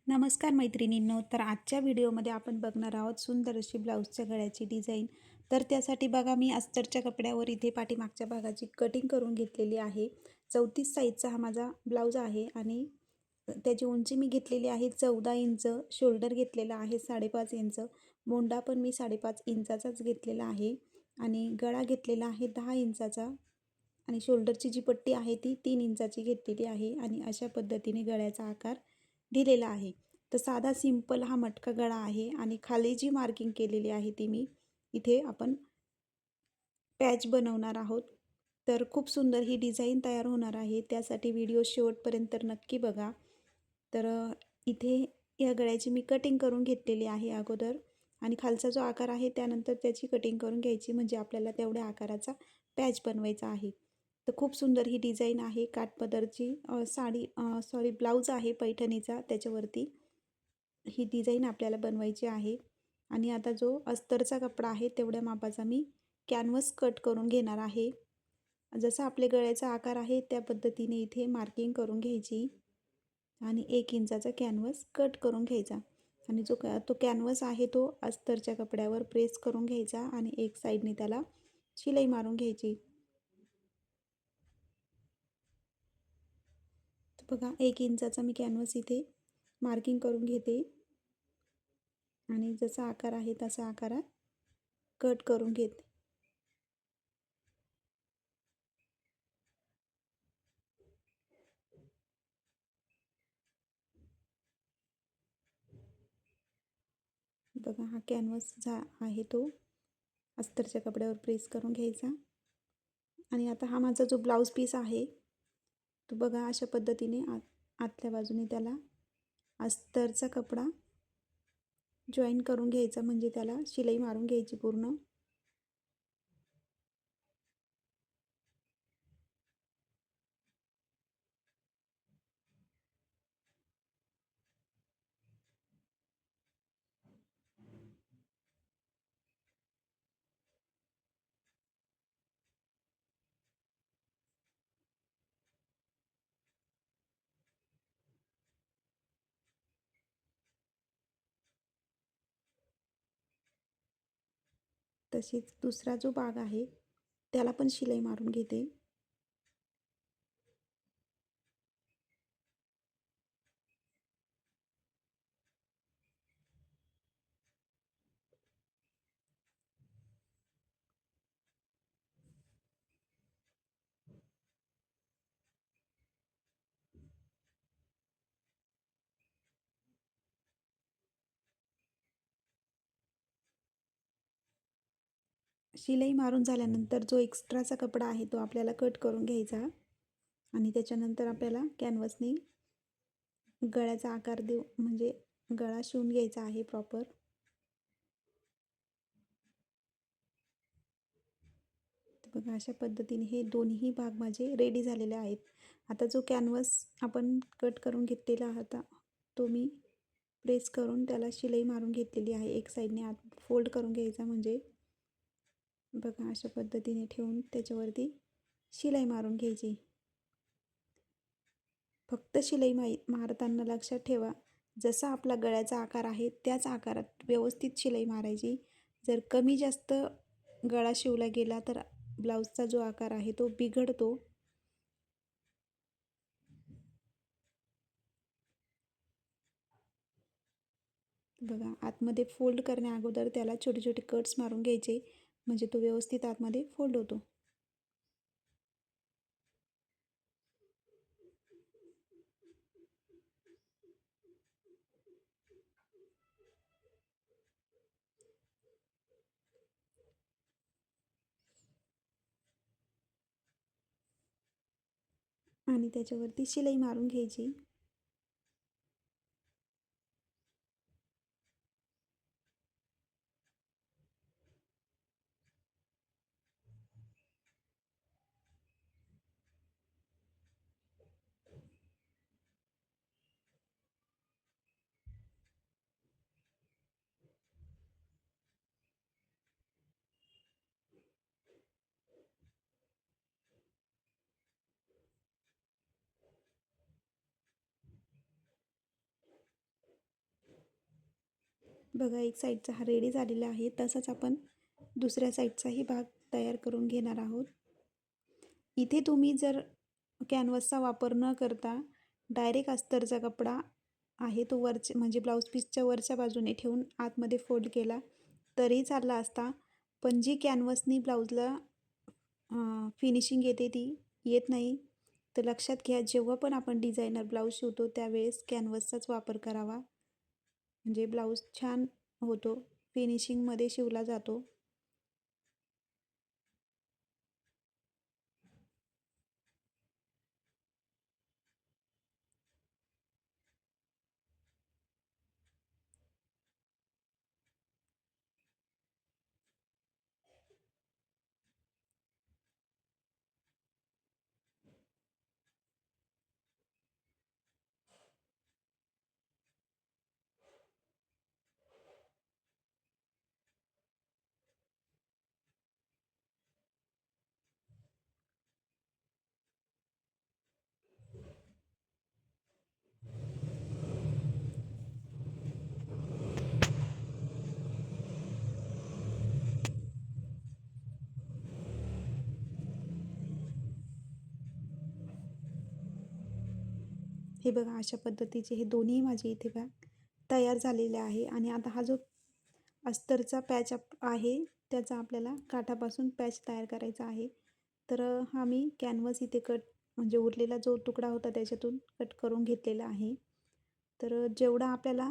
नमस्कार मैत्रिणींनो. तर आजच्या व्हिडिओमध्ये आपण बघणार आहोत सुंदर अशी ब्लाऊजच्या गळ्याची डिझाईन. तर त्यासाठी बघा मी अस्तरच्या कपड्यावर इथे पाठीमागच्या भागाची कटिंग करून घेतलेली आहे. 34 साईजचा हा माझा ब्लाऊज आहे आणि त्याची उंची मी घेतलेली आहे 14 इंच. शोल्डर घेतलेला आहे 5.5 इंच. मोंडा पण मी 5.5 इंचाचाच घेतलेला आहे आणि गळा घेतलेला आहे 10 इंचाचा आणि शोल्डरची जी पट्टी आहे ती 3 इंचाची घेतलेली आहे आणि अशा पद्धतीने गळ्याचा आकार दिलेला आहे. तर साधा सिंपल हा मटका गळा आहे आणि खाली जी मार्किंग केलेली आहे ती मी इथे आपण पॅच बनवणार आहोत. तर खूप सुंदर ही डिझाईन तयार होणार आहे. त्यासाठी व्हिडिओ शेवटपर्यंत नक्की बघा. तर इथे या गळ्याची मी कटिंग करून घेतलेली आहे अगोदर आणि खालचा जो आकार आहे त्यानंतर त्याची कटिंग करून घ्यायची, म्हणजे आपल्याला तेवढ्या आकाराचा पॅच बनवायचा आहे. तर खूप सुंदर ही डिझाईन आहे. काठपदरची ब्लाऊज आहे पैठणीचा, त्याच्यावरती ही डिझाईन आपल्याला बनवायची आहे. आणि आता जो अस्तरचा कपडा आहे तेवढ्या मापाचा मी कॅनव्हास कट करून घेणार आहे. जसा आपल्या गळ्याचा आकार आहे त्या पद्धतीने इथे मार्किंग करून घ्यायची आणि 1 इंचाचा कॅनव्हास कट करून घ्यायचा आणि तो कॅनव्हास आहे तो अस्तरच्या कपड्यावर प्रेस करून घ्यायचा आणि एक साईडने त्याला शिलाई मारून घ्यायची. तर बघा 1 इंचाचा मी कॅनव्हास इथे मार्किंग करून घेते आणि जसा आकार आहे तसा आकारात कट करून घेते. बघा हा कॅनव्हास आहे तो अस्तरच्या कपड्यावर प्रेस करून घ्यायचा आणि आता हा माझा जो ब्लाऊज पीस आहे तो बघा अशा पद्धतीने आतल्या बाजूने त्याला अस्तरचा कपडा जॉईन करून घ्यायचा, म्हणजे त्याला शिलाई मारून घ्यायची पूर्ण. तसेच दुसरा जो भाग आहे त्याला पण शिलाई मारून घेते. शिलाई मारून झाल्यानंतर जो एक्स्ट्राचा कपडा आहे तो आपल्याला कट करून घ्यायचा आणि त्याच्यानंतर आपल्याला कॅनव्हासने गळ्याचा आकार देऊ, म्हणजे गळा शिवून घ्यायचा आहे प्रॉपर. बघा अशा पद्धतीने हे दोन्ही भाग माझे रेडी झालेले आहेत. आता जो कॅनव्हास आपण कट करून घेतलेला होता तो मी प्रेस करून त्याला शिलाई मारून घेतलेली आहे. एक साईडने आत फोल्ड करून घ्यायचा, म्हणजे बघा अशा पद्धतीने ठेवून त्याच्यावरती शिलाई मारून घ्यायची. फक्त शिलाई मारताना लक्षात ठेवा, जसा आपला गळ्याचा आकार आहे त्याच आकारात व्यवस्थित शिलाई मारायची. जर कमी जास्त गळा शिवला गेला तर ब्लाऊजचा जो आकार आहे तो बिघडतो. बघा आतमध्ये फोल्ड करण्या अगोदर त्याला छोटे छोटे कट्स मारून घ्यायचे, म्हणजे तो व्यवस्थित आतमध्ये फोल्ड होतो. आणि त्याच्यावरती शिलाई मारून घ्यायची. बघा एक साईडचा हा रेडी झालेला आहे. तसाच आपण दुसऱ्या साईडचाही भाग तयार करून घेणार आहोत. इथे तुम्ही जर कॅनव्हसचा वापर न करता डायरेक्ट अस्तरचा कपडा आहे तो म्हणजे ब्लाऊज पीसच्या वरच्या बाजूने ठेवून आतमध्ये फोल्ड केला तरी चालला असता. पण जी कॅनव्हसनी ब्लाऊजला फिनिशिंग येते ती येत नाही. तर लक्षात घ्या, जेव्हा पण आपण डिझायनर ब्लाऊज शिवतो त्यावेळेस कॅनव्हसचाच वापर करावा. म्हणजे ब्लाऊज छान होतो, फिनिशिंगमध्ये शिवला जातो. हे बघा अशा पद्धतीचे हे दोन्ही माझे इथे बघा तयार झालेले आहे. आणि आता हा जो अस्तरचा पॅच आहे त्याचा आपल्याला काठापासून पॅच तयार करायचा आहे. तर हा मी कॅनव्हस इथे म्हणजे उरलेला जो तुकडा होता त्याच्यातून कट करून घेतलेला आहे. तर जेवढा आपल्याला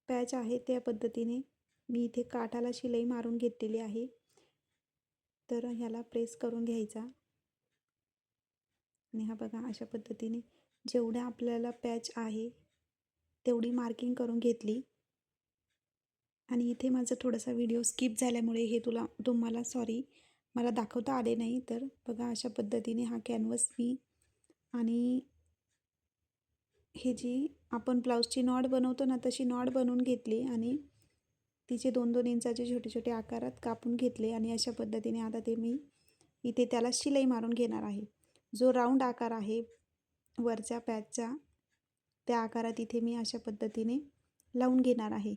पॅच आहे त्या पद्धतीने मी इथे काठाला शिलाई मारून घेतलेली आहे. तर ह्याला प्रेस करून घ्यायचा आणि हा बघा अशा पद्धतीने जेवढ्या आपल्याला पॅच आहे तेवढी मार्किंग करून घेतली. आणि इथे माझा थोडासा व्हिडिओ स्किप झाल्यामुळे हे तुम्हाला मला दाखवता आले नाही. तर बघा अशा पद्धतीने हा कॅनव्हस मी आणि हे जी आपण ब्लाऊजची नॉट बनवतो ना तशी नॉट बनवून घेतली आणि तिचे 2-2 इंचाचे छोटे छोटे आकारात कापून घेतले. आणि अशा पद्धतीने आता ते मी इथे त्याला शिलाई मारून घेणार आहे. जो राऊंड आकार आहे वरच्या पॅचचा त्या आकारात इथे मी अशा पद्धतीने लावून घेणार आहे.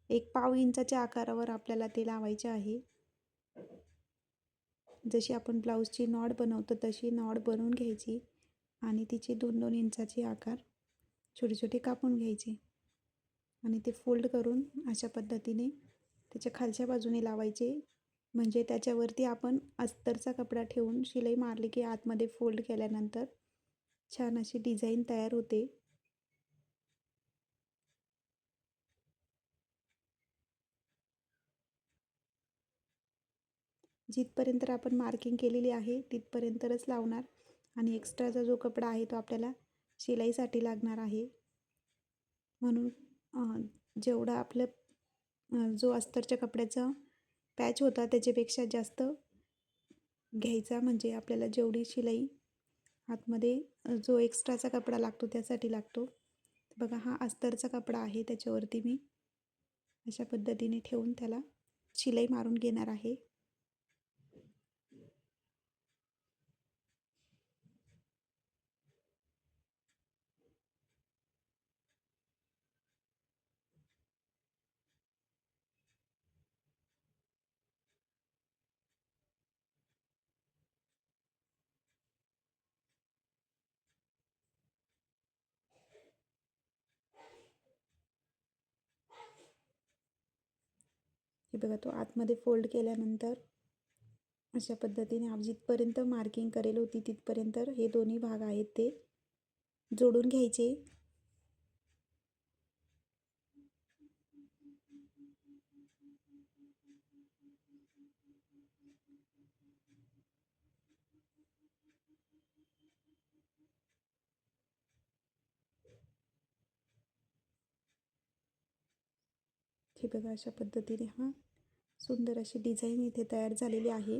1/2 इंचाच्या आकारावर आपल्याला ते लावायचे आहे. जशी आपण ब्लाऊजची नॉट बनवतो तशी नॉट बनवून घ्यायची आणि तिचे 2-2 इंचाचे आकार छोटे छोटे कापून घ्यायचे आणि ते फोल्ड करून अशा पद्धतीने त्याच्या खालच्या बाजूने लावायचे. म्हणजे त्याच्यावरती आपण अस्तरचा कपडा ठेवून शिलाई मारली की आतमध्ये फोल्ड केल्यानंतर छान अशी डिझाईन तयार होते. जिथपर्यंत आपण मार्किंग केलेली आहे तिथपर्यंतच लावणार आणि एक्स्ट्राचा जो कपडा आहे तो आपल्याला शिलाईसाठी लागणार आहे. म्हणून जेवढा आपलं जो अस्तरच्या कपड्याचा पॅच होता त्याच्यापेक्षा जास्त घ्यायचा, म्हणजे आपल्याला जेवढी शिलाई आतमध्ये जो एक्स्ट्राचा कपडा लागतो त्यासाठी लागतो. बघा हा अस्तरचा कपडा आहे त्याच्यावरती मी अशा पद्धतीने ठेवून त्याला शिलाई मारून घेणार आहे. हे बघा तो आतमध्ये फोल्ड केल्यानंतर अशा पद्धतीने जिथपर्यंत मार्किंग करेल होती तिथपर्यंत हे दोन्ही भाग आहेत ते जोडून घ्यायचे. हे बघा अशा पद्धतीने हा सुंदर अशी डिझाईन इथे तयार झालेली आहे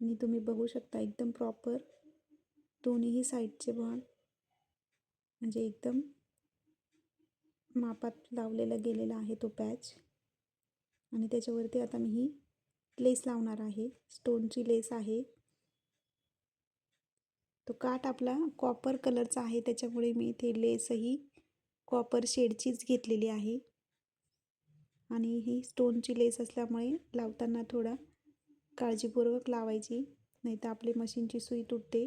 आणि तुम्ही बघू शकता एकदम प्रॉपर दोन्ही साईडचे भाग म्हणजे एकदम मापात लावलेला गेलेला आहे तो पॅच. आणि त्याच्यावरती आता मी ही लेस लावणार आहे, स्टोनची लेस आहे. तो काठ आपला कॉपर कलरचा आहे त्याच्यामुळे मी इथे लेसही कॉपर शेडचीच घेतलेली आहे. आणि ही स्टोनची लेस असल्यामुळे लावताना थोडा काळजीपूर्वक लावायची, नाहीतर आपली मशीनची सुई तुटते.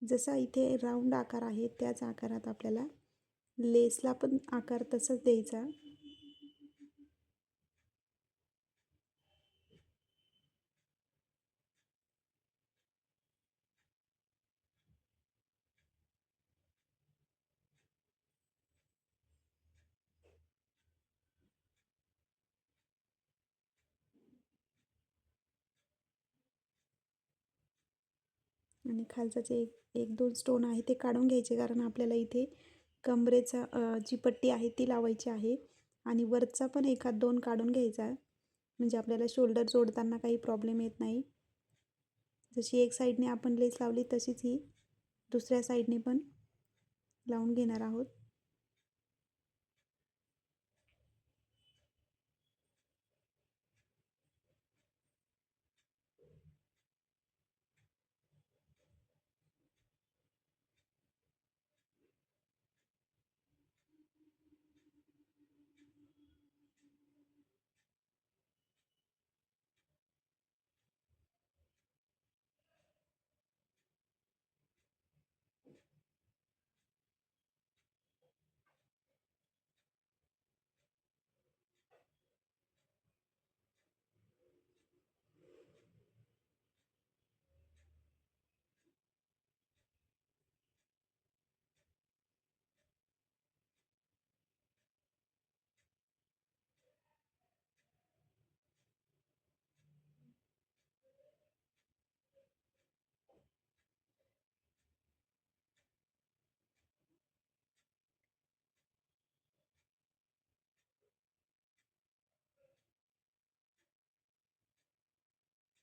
जसा इथे राऊंड आकार आहे त्याच आकारात आपल्याला लेसला पण आकार तसाच द्यायचा. आणि खालचा जे एक दोन स्टोन आहे ते काढून घ्यायचे, कारण आपल्याला इथे कमरेचा जी पट्टी आहे ती लावायची आहे. आणि वरचा पण एखाद दोन काढून घ्यायचा, म्हणजे आपल्याला शोल्डर जोडताना काही प्रॉब्लेम येत नाही. जशी एक साईडने आपण लेस लावली तशीच ही दुसऱ्या साईडने पण लावून घेणार आहोत.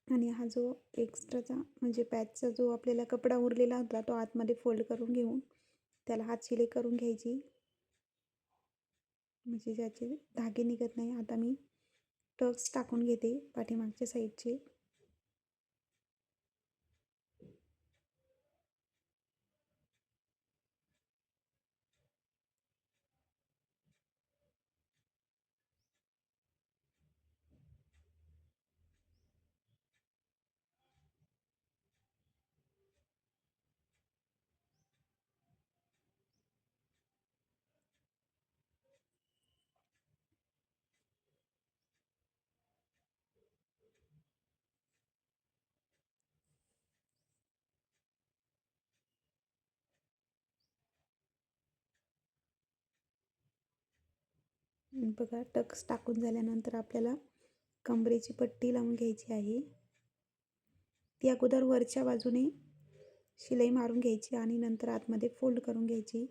आणि हा जो एक्स्ट्राचा म्हणजे पॅचचा जो आपल्याला कपडा उरलेला होता तो आतमध्ये फोल्ड करून घेऊन त्याला हात शिलाई करून घ्यायची, म्हणजे ज्याचे धागे निघत नाही. आता मी टक्स टाकून घेते पाठीमागच्या साईडचे. बघा, टक्स टाकून झाल्यानंतर आपल्याला कमरेची पट्टी लावून घ्यायची आहे. ती अगोदर वरच्या बाजूने शिलाई मारून घ्यायची आणि नंतर आतमध्ये फोल्ड करून घ्यायची.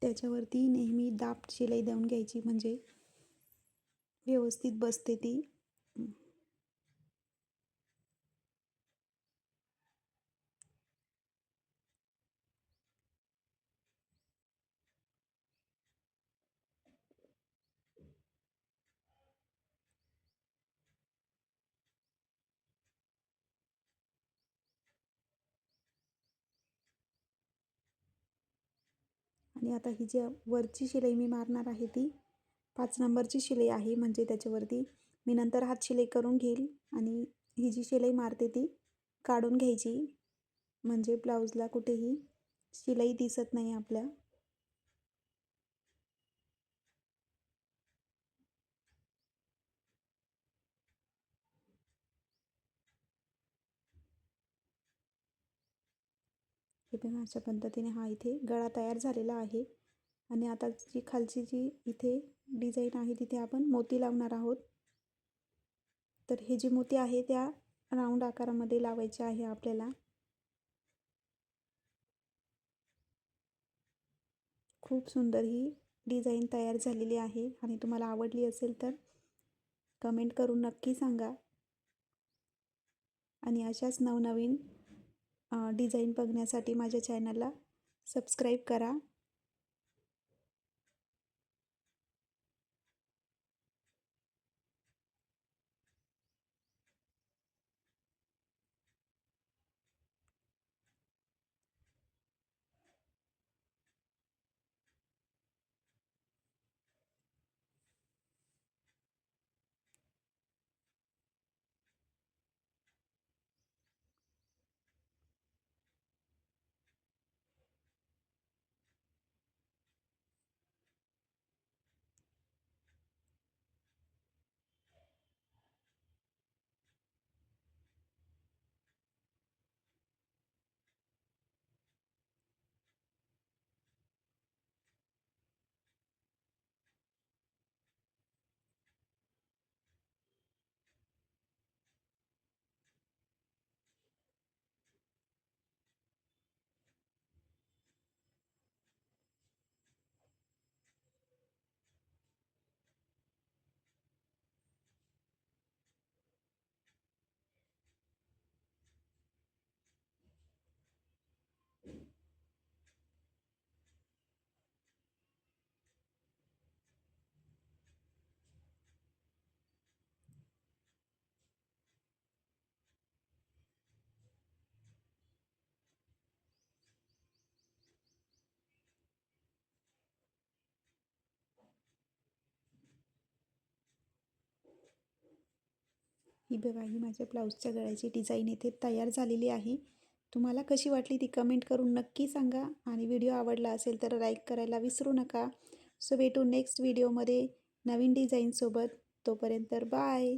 त्याच्यावरती नेहमी दाब शिलाई देऊन घ्यायची, म्हणजे व्यवस्थित बसते ती. आणि आता ही जी वरची शिलाई मी मारणार आहे ती 5 नंबरची शिलाई आहे, म्हणजे त्याच्यावरती मी नंतर हात शिलाई करून घेईल. आणि ही जी शिलाई मारते ती काढून घ्यायची, म्हणजे ब्लाऊजला कुठेही शिलाई दिसत नाही आपल्या. हे बघा, अशा पद्धतीने हा इथे गळा तयार झालेला आहे. आणि आता जी खालची जी इथे डिझाईन आहे तिथे आपण मोती लावणार आहोत. तर हे जे मोती आहे त्या राऊंड आकारामध्ये लावायचे आहे आपल्याला. खूप सुंदर ही डिझाईन तयार झालेली आहे आणि तुम्हाला आवडली असेल तर कमेंट करून नक्की सांगा आणि अशाच नवनवीन डिझाईन बघण्यासाठी माझ्या चॅनलला सबस्क्राईब करा. ही बघा, ही माझ्या ब्लाऊजच्या गळ्याची डिझाईन इथे तयार झालेली आहे. तुम्हाला कशी वाटली ती कमेंट करून नक्की सांगा आणि व्हिडिओ आवडला असेल तर लाईक करायला विसरू नका. सो भेटू नेक्स्ट व्हिडिओमध्ये नवीन डिझाईनसोबत. तोपर्यंत बाय.